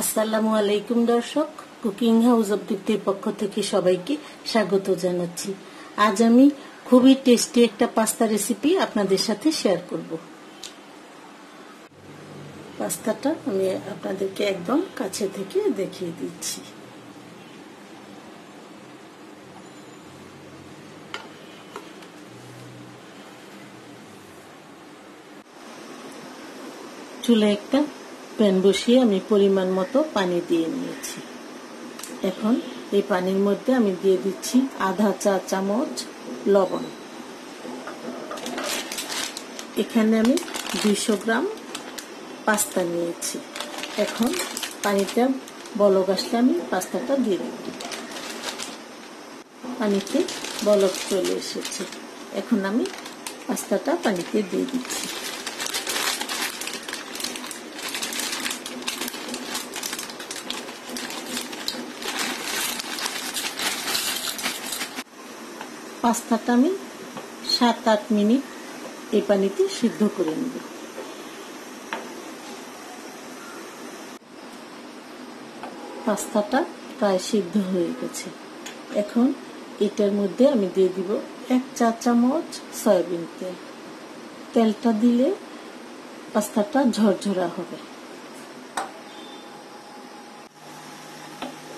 আসসালামু আলাইকুম দর্শক, কুকিং হাউস অব দীপ্তির পক্ষ থেকে সবাইকে স্বাগত জানাচ্ছি। আজ আমি খুবই টেস্টি একটা পাস্তা রেসিপি আপনাদের সাথে শেয়ার করব। পাস্তাটা আমি আপনাদেরকে একদম কাছে থেকে দেখিয়ে দিচ্ছি। চুলে একটা প্যান বসিয়ে আমি পরিমাণ মতো পানি দিয়ে নিয়েছি। এখন এই পানির মধ্যে আমি দিয়ে দিচ্ছি আধা চা চামচ লবণ। এখানে আমি 200 গ্রাম পাস্তা নিয়েছি। এখন পানিটা বলক আসলে আমি পাস্তাটা দিয়ে দেব। পানিতে বলক চলে এসেছে। এখন আমি পাস্তাটা পানিতে দিয়ে দিচ্ছি। পাস্তাটা আমি 7-8 মিনিট এই পানিতে সিদ্ধ করে নেব। পাস্তাটা প্রায় সিদ্ধ হয়ে গেছে। এখন এটার মধ্যে আমি দিয়ে দিব 1 চা চামচ সয়াবিন তেল। তেলটা দিলে পাস্তাটা ঝরঝরা হবে।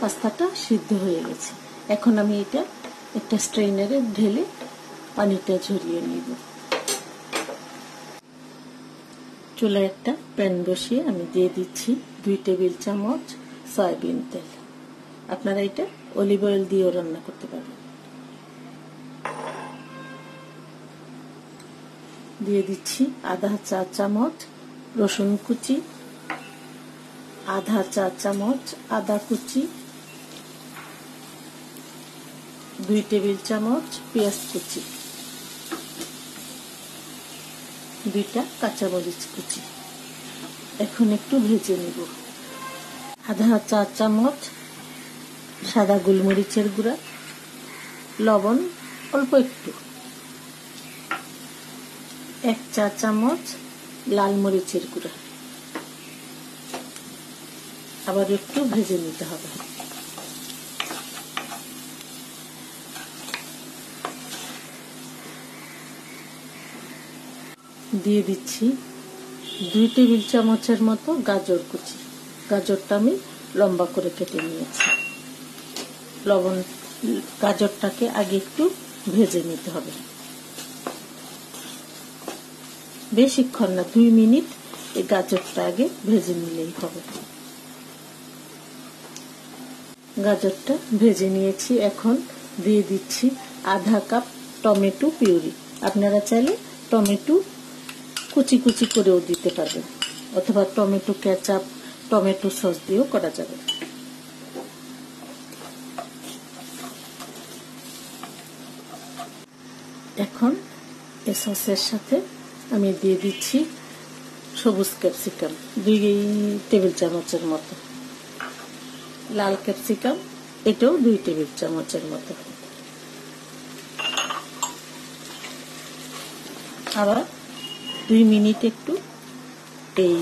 পাস্তাটা সিদ্ধ হয়ে গেছে। এখন আমি এটা একটা স্ট্রেনারে ঢেলে পানিটা ঝরিয়ে নিব। চুলায় একটা প্যান বসিয়ে আমি দিয়ে দিচ্ছি 2 টেবিল চামচ সয়াবিন তেল। আপনারা এটা অলিভ অয়েল দিয়েও রান্না করতে পারবেন। দিয়ে দিচ্ছি আধা চা চামচ রসুন কুচি, আধা চা চামচ আদা কুচি, 2 টেবিল চামচ পেঁয়াজ কুচি, 2টা কাঁচামরিচ কুচি। এখন একটু ভেজে নিব। আধা চা চামচ সাদা গোলমরিচের গুঁড়া, লবণ অল্প একটু, 1 চা চামচ লাল মরিচের গুঁড়া। আবার একটু ভেজে নিতে হবে। দিয়ে দিচ্ছি 2 টেবিল চামচের মতো গাজর কুচি। গাজরটা আমি লম্বা করে কেটে নিয়েছি। গাজরটাকে আগে একটু ভেজে নিতে হবে। বেশিক্ষণ না, 2 মিনিট এই গাজরটা আগে ভেজে নিলেই হবে। গাজরটা ভেজে নিয়েছি। এখন দিয়ে দিচ্ছি আধা কাপ টমেটো পিউরি। আপনারা চাইলে টমেটো কুচি কুচি করেও দিতে পারবেন, অথবা টমেটো কেচাপ, টমেটো সস দিয়েও করা যাবে। এখন এই সসের সাথে আমি দিয়ে দিচ্ছি সবুজ ক্যাপসিকাম 2 টেবিল চামচের মতো, লাল ক্যাপসিকাম এটাও 2 টেবিল চামচের মতো। আবার 2 মিনিট একটু এই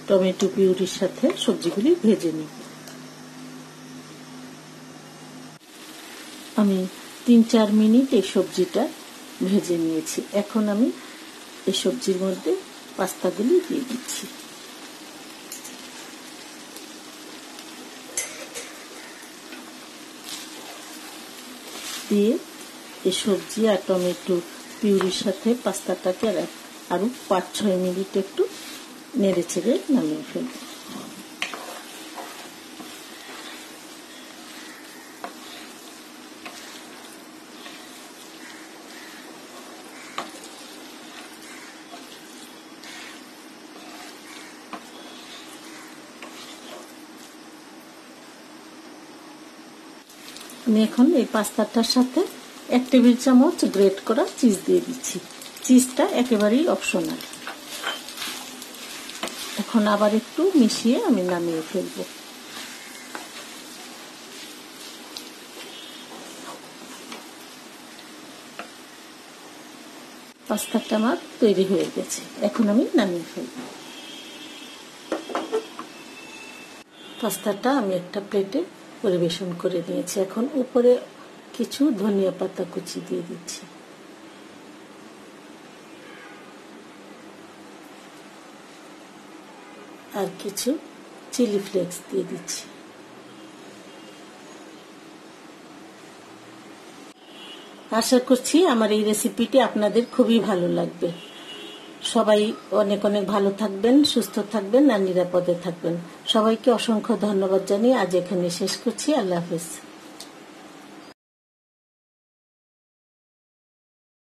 টমেটো পিউরির সাথে সবজিগুলি ভেজে নিই। আমি 3-4 মিনিট এই সবজিটা ভেজে নিয়েছি। এখন আমি এই সবজির মধ্যে পাস্তাগুলি দিয়ে দিচ্ছি। দিয়ে এই সবজি আর টমেটো পিউরির সাথে পাস্তাটাকে আরো 5-6 মিনিট একটু নেড়ে চেড়ে নামিয়ে ফেলব। আমি এখন এই পাস্তাটার সাথে 1 টেবিল চামচ গ্রেট করা চিজ দিয়ে দিচ্ছি। চিজটা একেবারেই অপশনাল। এখন আবার একটু মিশিয়ে আমি নামিয়ে ফেলব। পাস্তাটা আমার তৈরি হয়ে গেছে। এখন আমি নামিয়ে ফেলব। পাস্তাটা আমি একটা প্লেটে পরিবেশন করে নিয়েছি। এখন উপরে কিছু ধনিয়া পাতা কুচি দিয়ে দিচ্ছি। আর কিছু চিলি ফ্লেক্স দিয়ে দিচ্ছি। আশা করছি আমার এই রেসিপিটি আপনাদের খুবই ভালো লাগবে। সবাই অনেক অনেক ভালো থাকবেন, সুস্থ থাকবেন আর নিরাপদে থাকবেন। সবাইকে অসংখ্য ধন্যবাদ জানিয়ে আজ এখানে শেষ করছি। আল্লাহ হাফেজ।